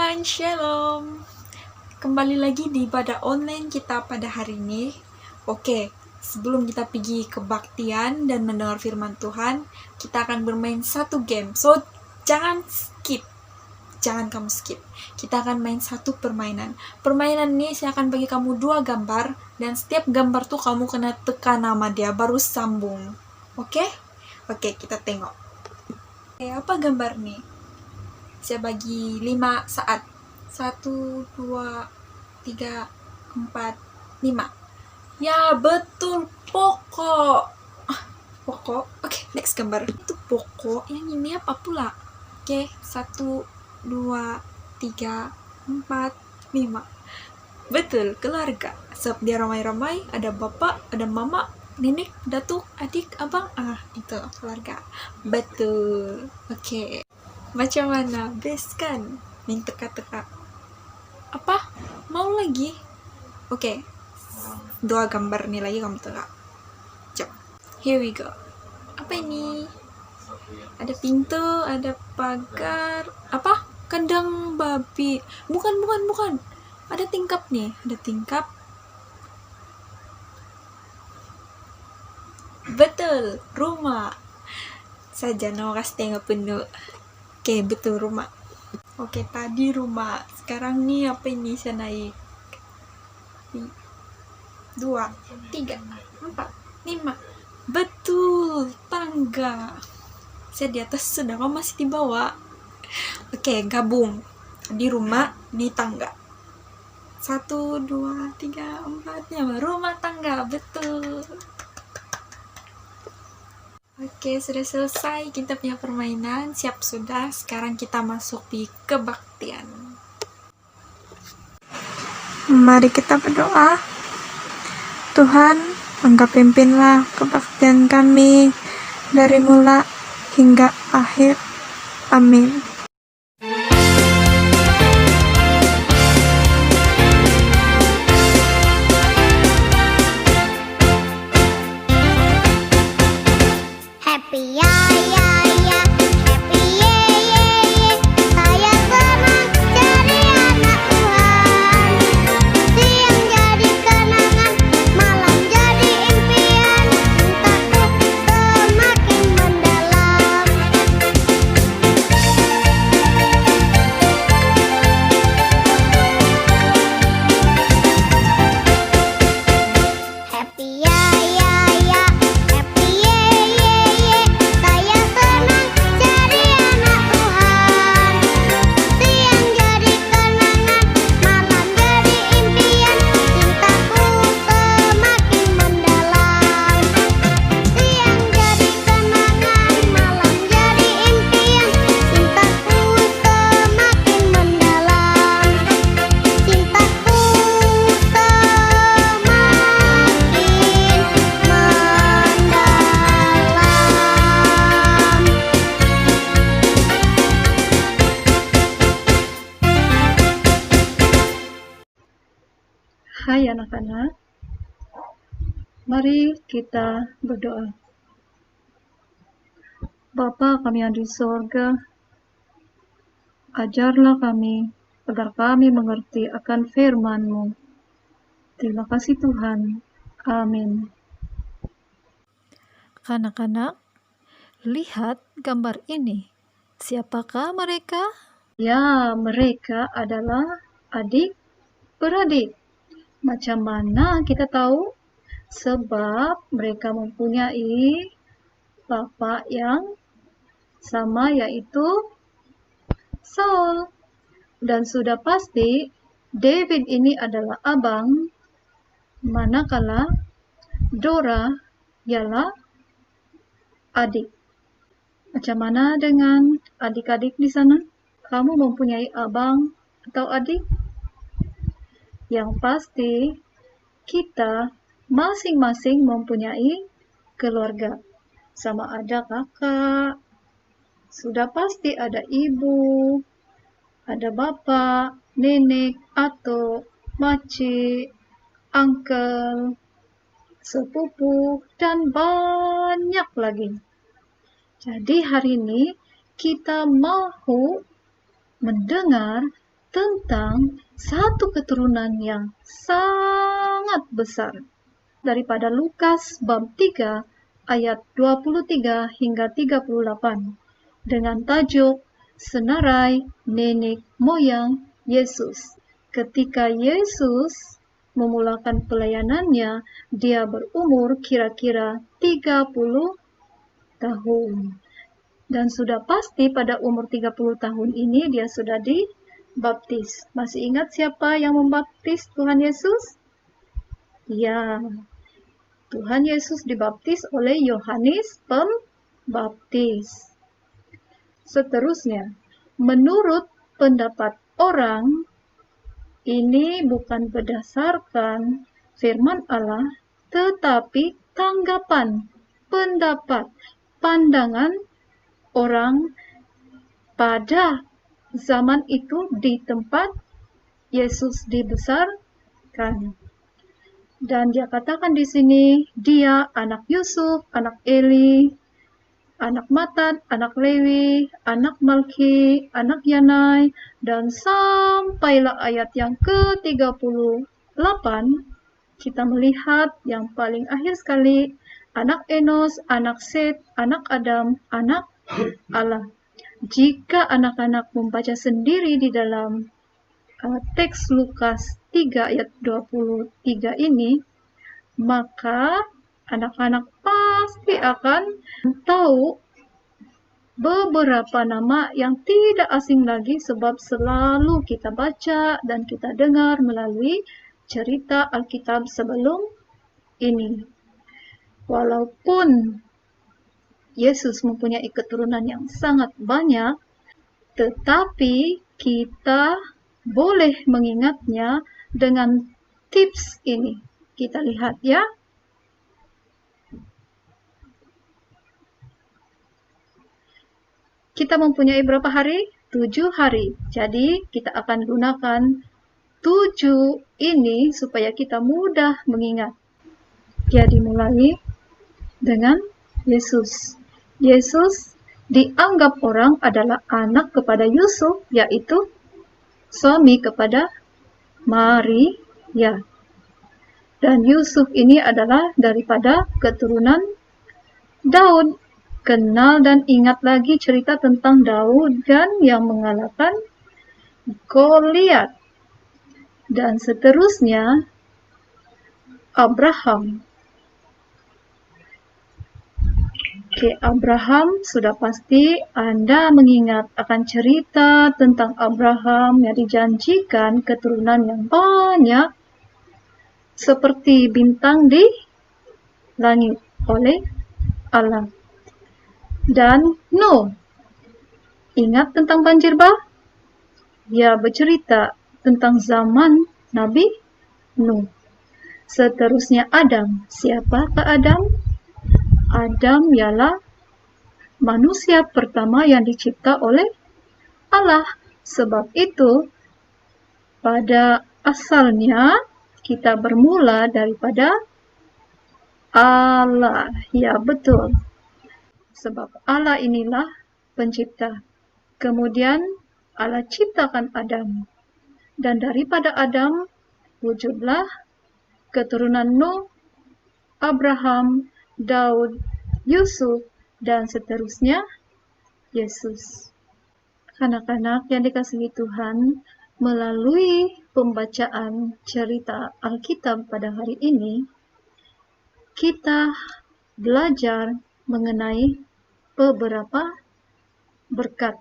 everyone, shalom. Kembali lagi di ibadah online kita pada hari ini. Oke, sebelum kita pergi kebaktian dan mendengar firman Tuhan, kita akan bermain satu game. So, jangan kamu skip. Kita akan main satu permainan. Permainan ini saya akan bagi kamu 2 gambar, dan setiap gambar tuh kamu kena tekan nama dia, baru sambung. Oke, kita tengok. Apa gambar nih? Saya bagi 5 saat. 1, 2, 3, 4, 5. Ya, betul, pokok. Pokok. Oke, next gambar. Itu pokok. Yang ini apa pula? Oke, 1, 2, 3, 4, 5. Betul, keluarga. Sebab dia ramai-ramai, ada bapak, ada mama, nenek, datuk, adik, abang. Itu keluarga. Betul. Oke. Macam mana? Best kan? Main teka-teka. Apa? Mau lagi? Oke. 2 gambar nih lagi kamu teka. Jom. Here we go. Apa ini? Ada pintu, ada pagar. Apa? Kandang babi. Bukan. Ada tingkap nih. Ada tingkap. Betul, rumah. Saja no kasih tengok penuh. Oke, betul, rumah. Oke, tadi rumah. Sekarang nih apa ini? Saya naik 2, 3, 4, 5. Betul, tangga. Saya di atas, sedang masih di bawah. Oke, gabung. Di rumah, di tangga. 1, 2, 3, 4, 5. Rumah tangga, betul. Oke, sudah selesai kita punya permainan. Siap sudah. Sekarang kita masuk di kebaktian. Mari kita berdoa. Tuhan, Engkau pimpinlah kebaktian kami dari mula hingga akhir. Amin. Happy ya ya ya, happy ye ye ye. Saya senang jadi anak Tuhan. Siang jadi kenangan, malam jadi impian. Cintaku semakin mendalam. Happy ya ya ya, happy ye ye ye. Saya senang jadi anak Tuhan. Siang jadi kenangan, malam jadi impian. Cintaku semakin mendalam. Siang jadi kenangan, malam jadi impian. Cintaku semakin mendalam. Cintaku semakin mendalam. Hai anak-anak, mari kita berdoa. Bapa kami yang di sorga, ajarlah kami agar kami mengerti akan firman-Mu. Terima kasih Tuhan. Amin. Anak-anak, lihat gambar ini. Siapakah mereka? Ya, mereka adalah adik-beradik. Macam mana kita tahu? Sebab mereka mempunyai bapak yang sama, yaitu Saul. Dan sudah pasti David ini adalah abang, manakala Dora ialah adik. Macam mana dengan adik-adik di sana? Kamu mempunyai abang atau adik? Yang pasti kita masing-masing mempunyai keluarga. Sama ada kakak, sudah pasti ada ibu, ada bapak, nenek, atau makcik, uncle, sepupu, dan banyak lagi. Jadi hari ini kita mau mendengar tentang satu keturunan yang sangat besar. Daripada Lukas bab 3 ayat 23 hingga 38 dengan tajuk Senarai Nenek Moyang Yesus. Ketika Yesus memulakan pelayanannya, dia berumur kira-kira 30 tahun. Dan sudah pasti pada umur 30 tahun ini dia sudah dibaptis. Masih ingat siapa yang membaptis Tuhan Yesus? Ya, Tuhan Yesus dibaptis oleh Yohanes Pembaptis. Seterusnya, menurut pendapat orang, ini bukan berdasarkan firman Allah, tetapi tanggapan, pendapat, pandangan orang pada zaman itu di tempat Yesus dibesarkan. Dan dia katakan di sini, dia anak Yusuf, anak Eli, anak Matan, anak Lewi, anak Malki, anak Yanai, dan sampailah ayat yang ke-38, kita melihat yang paling akhir sekali, anak Enos, anak Set, anak Adam, anak Allah. Jika anak-anak membaca sendiri di dalam teks Lukas 3 ayat 23 ini, maka anak-anak pasti akan tahu beberapa nama yang tidak asing lagi sebab selalu kita baca dan kita dengar melalui cerita Alkitab sebelum ini. Walaupun Yesus mempunyai keturunan yang sangat banyak, tetapi kita boleh mengingatnya dengan tips ini. Kita lihat ya. Kita mempunyai berapa hari? 7 hari. Jadi kita akan gunakan 7 ini supaya kita mudah mengingat. Jadi mulai dengan Yesus. Yesus dianggap orang adalah anak kepada Yusuf, yaitu suami kepada Maria. Dan Yusuf ini adalah daripada keturunan Daud. Kenal dan ingat lagi cerita tentang Daud kan yang mengalahkan Goliat. Dan seterusnya Abraham. Oke, Abraham sudah pasti Anda mengingat akan cerita tentang Abraham yang dijanjikan keturunan yang banyak seperti bintang di langit oleh Allah. Dan Nuh, ingat tentang banjir bah? Ya, bercerita tentang zaman Nabi Nuh. Seterusnya Adam. Siapakah Adam? Adam ialah manusia pertama yang dicipta oleh Allah. Sebab itu, pada asalnya kita bermula daripada Allah. Ya, betul. Sebab Allah inilah pencipta. Kemudian Allah ciptakan Adam. Dan daripada Adam, wujudlah keturunan Nuh, Abraham, Daud, Yusuf, dan seterusnya Yesus. Anak-anak yang dikasihi Tuhan, melalui pembacaan cerita Alkitab pada hari ini, kita belajar mengenai beberapa berkat,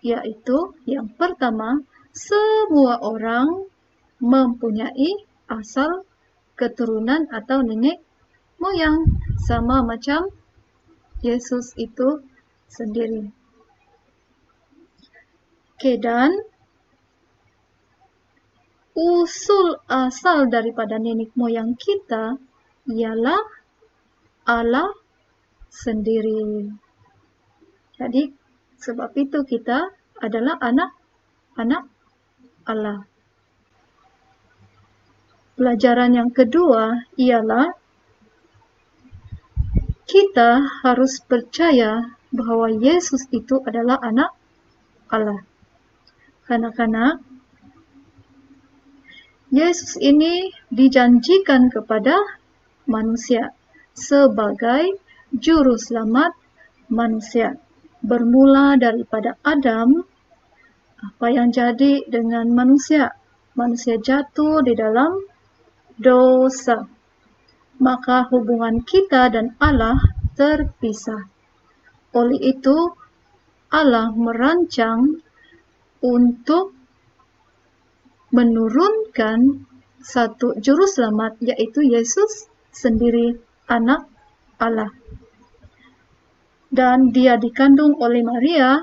yaitu yang pertama, semua orang mempunyai asal keturunan atau nenek moyang sama macam Yesus itu sendiri. Oke, dan usul asal daripada nenek moyang kita ialah Allah sendiri. Jadi, sebab itu kita adalah anak Allah. Pelajaran yang kedua ialah kita harus percaya bahwa Yesus itu adalah anak Allah. Anak-anak, Yesus ini dijanjikan kepada manusia sebagai juru selamat manusia. Bermula daripada Adam, apa yang jadi dengan manusia? Manusia jatuh di dalam dosa. Maka hubungan kita dan Allah terpisah. Oleh itu, Allah merancang untuk menurunkan satu juru selamat, yaitu Yesus sendiri, anak Allah. Dan dia dikandung oleh Maria,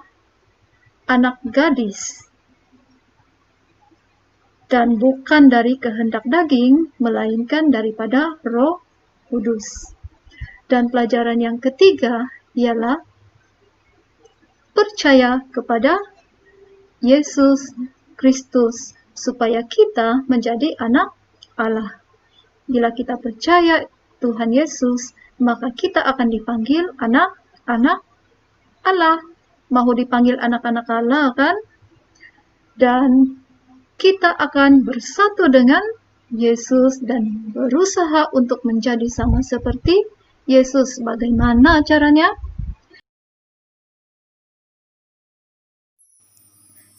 anak gadis. Dan bukan dari kehendak daging, melainkan daripada Roh Kudus. Dan pelajaran yang ketiga ialah percaya kepada Yesus Kristus, supaya kita menjadi anak Allah. Bila kita percaya Tuhan Yesus, maka kita akan dipanggil anak-anak Allah. Mau dipanggil anak-anak Allah kan? Dan kita akan bersatu dengan Yesus dan berusaha untuk menjadi sama seperti Yesus. Bagaimana caranya?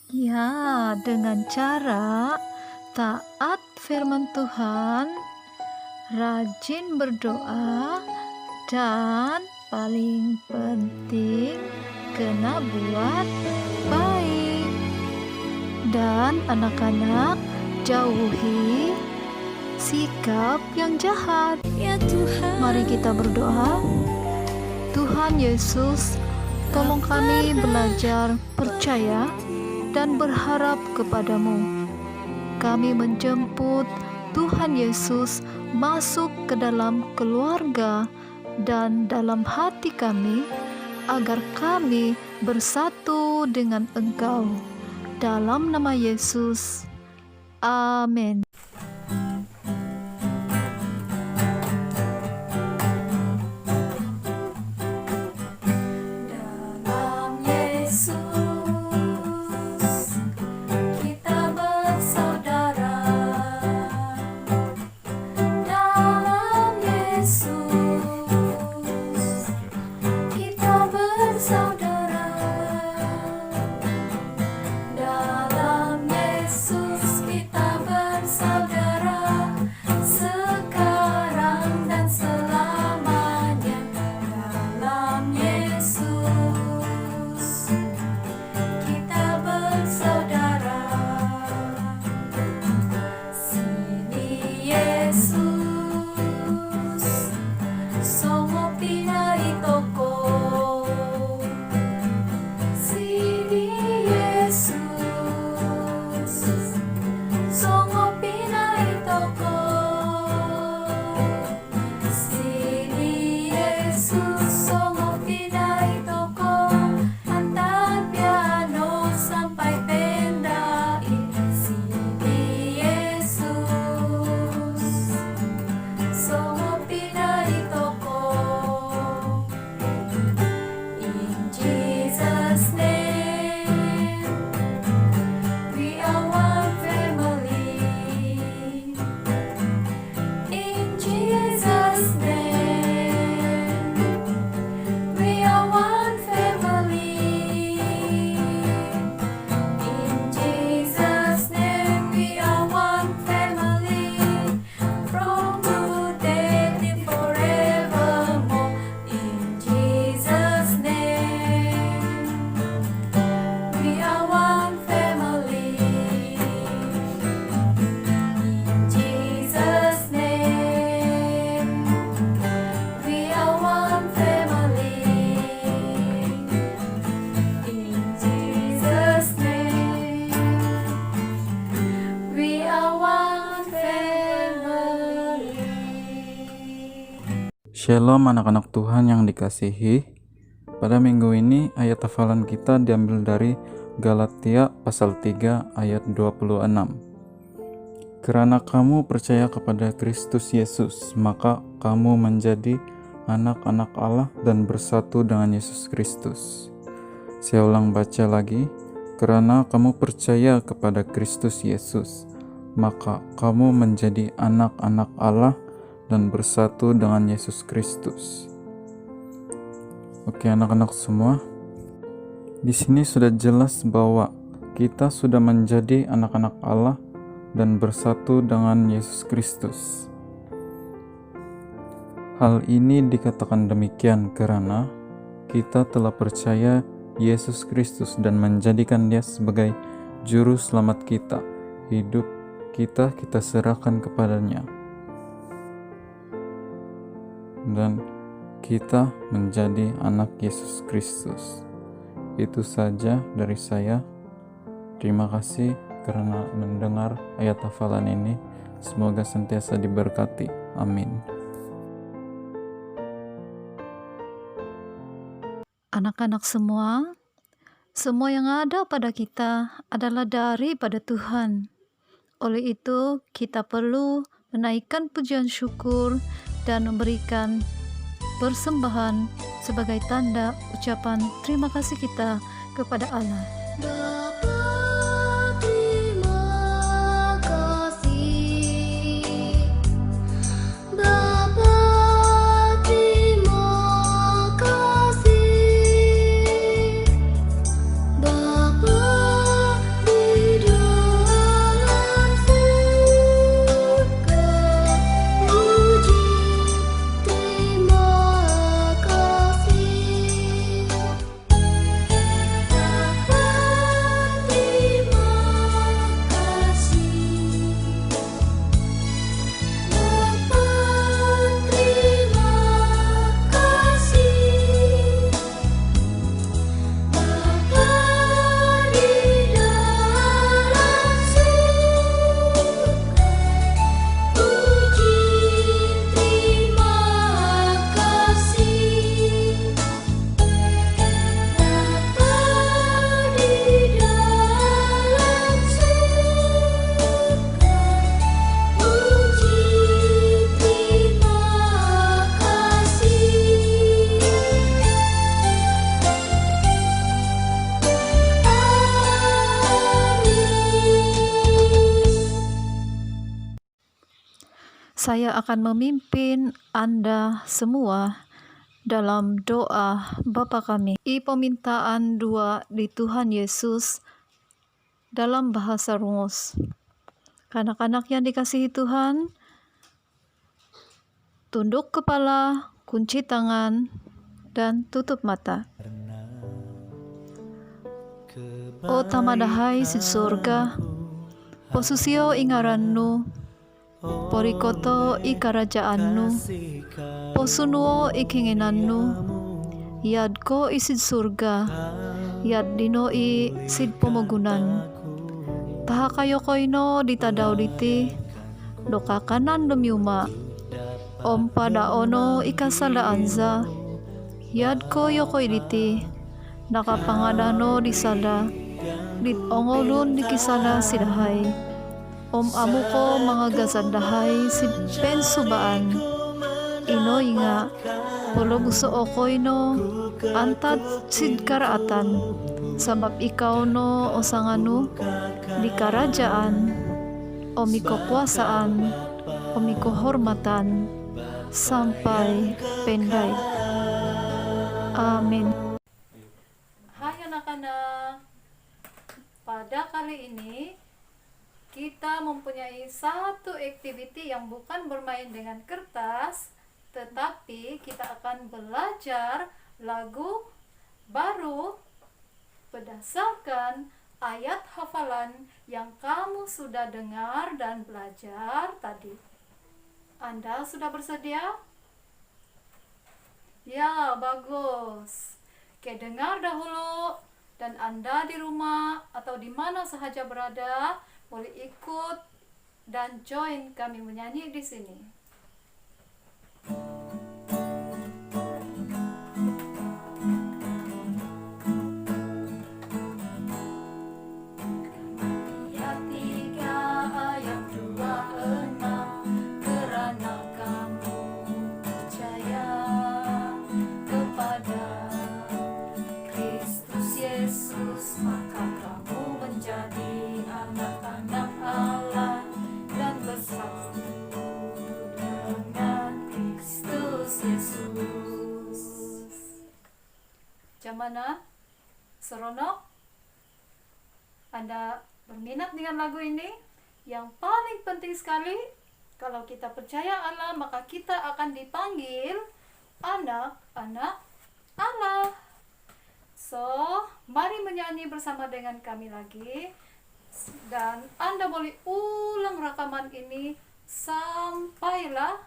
Ya, dengan cara taat firman Tuhan, rajin berdoa, dan paling penting kena buat baik. Dan anak-anak, jauhi sikap yang jahat. Ya Tuhan, mari kita berdoa. Tuhan Yesus, tolong kami belajar percaya dan berharap kepadamu. Kami menjemput Tuhan Yesus masuk ke dalam keluarga dan dalam hati kami, agar kami bersatu dengan Engkau. Dalam nama Yesus, amin. Dalam Yesus kita bersaudara. Dalam Yesus kita bersaudara. Dalam Yesus kita bersaudara, sekarang dan selamanya. Dalam Yesus kita bersaudara. Sini Yesus, songo pinai toko. Sini Yesus, songo pinai toko. Sini Yesus, songo pinai toko. Antar piano sampai pendai. Sini Yesus, songo pinai toko. In Jesus' name, we are one family. In Jesus' name, we are one family. In Jesus' name, we are one family. From today till forevermore. In Jesus' name, we are one family. In Jesus' name, we are one family. In Jesus' name, we are one family. Shalom anak-anak Tuhan yang dikasihi. Pada minggu ini ayat hafalan kita diambil dari Galatia pasal 3 ayat 26. Karena kamu percaya kepada Kristus Yesus, maka kamu menjadi anak-anak Allah dan bersatu dengan Yesus Kristus. Saya ulang baca lagi. Karena kamu percaya kepada Kristus Yesus, maka kamu menjadi anak-anak Allah dan bersatu dengan Yesus Kristus. Oke, anak-anak semua, di sini sudah jelas bahwa kita sudah menjadi anak-anak Allah dan bersatu dengan Yesus Kristus. Hal ini dikatakan demikian karena kita telah percaya Yesus Kristus dan menjadikan Dia sebagai juru selamat kita. Hidup kita serahkan kepadanya. Dan kita menjadi anak Yesus Kristus. Itu saja dari saya. Terima kasih karena mendengar ayat hafalan ini. Semoga senantiasa diberkati. Amin. Anak-anak semua yang ada pada kita adalah daripada Tuhan. Oleh itu, kita perlu menaikkan pujian syukur dan memberikan persembahan sebagai tanda ucapan terima kasih kita kepada Allah. Bapa, terima kasih. Bapa, terima kasih. Bapa di dalam surga, puji terima kasih. Bapa terima kasih. Bapa terima kasih. Bapa di dalam surga, puji terima kasih. Bapa di dalam surga, puji terima kasih. Saya akan memimpin Anda semua dalam doa Bapa kami. Permintaan doa di Tuhan Yesus dalam bahasa Rungus. Kanak-kanak yang dikasihi Tuhan, tunduk kepala, kunci tangan, dan tutup mata. O tamadahai si surga, posusio ingarannu, porikoto i karajaannu, posunuo i kinginannu, yadko isid surga, yad dino i sid pomogunan, tahakayokoino ditadauditi, dokakanan dumyuma, om pada ono ikasala anza, yadko yokoiditi, nakapangadano disada, dit ongolun dikisala sidahay, om amuko mga gazandahay si pensubaan, inoinga, polobuso okoino, antad sid karaatan, sabab ikaw no osanganu, di karajaan, omiko kuasaan, omiko hormatan, sampai penday. Amin. Hai anak-anak, pada kali ini kita mempunyai satu activity yang bukan bermain dengan kertas, tetapi kita akan belajar lagu baru berdasarkan ayat hafalan yang kamu sudah dengar dan belajar tadi. Anda sudah bersedia? Ya, bagus. Oke, dengar dahulu, dan Anda di rumah atau di mana sahaja berada boleh ikut dan join kami menyanyi di sini. Ayat 3, ayat 26, kerana kamu percaya kepada Kristus Yesus, maka kamu Bagaimana? Seronok? Anda berminat dengan lagu ini? Yang paling penting sekali, kalau kita percaya Allah, maka kita akan dipanggil anak-anak Allah. So, mari menyanyi bersama dengan kami lagi. Dan Anda boleh ulang rekaman ini sampailah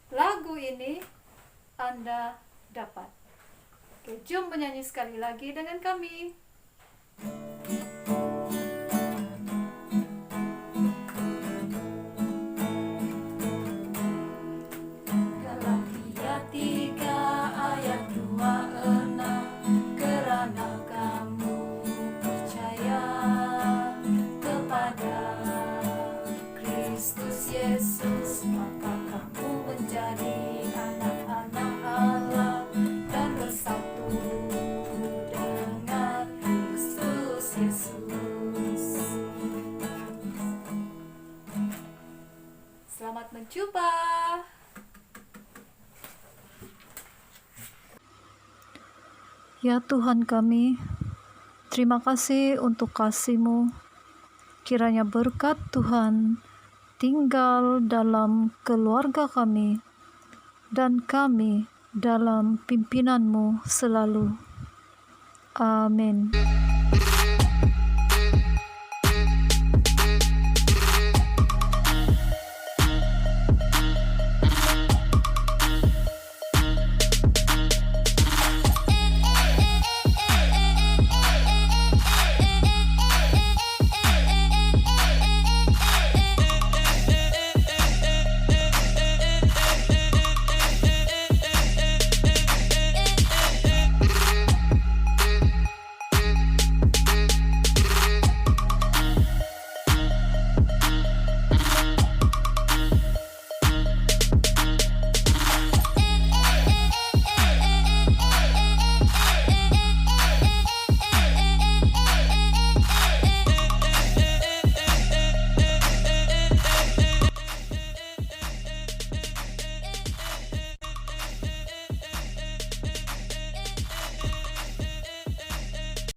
lagu ini Anda dapat. Oke, jom menyanyi sekali lagi dengan kami. Galatia 3 ayat 26, kerana kamu percaya kepada Kristus Yesus, maka kamu menjadi anak-anak Allah dan bersatu dengan Kristus Yesus. Selamat mencoba. Ya Tuhan kami, terima kasih untuk kasih-Mu. Kiranya berkat Tuhan tinggal dalam keluarga kami dan kami dalam pimpinan-Mu selalu. Amin.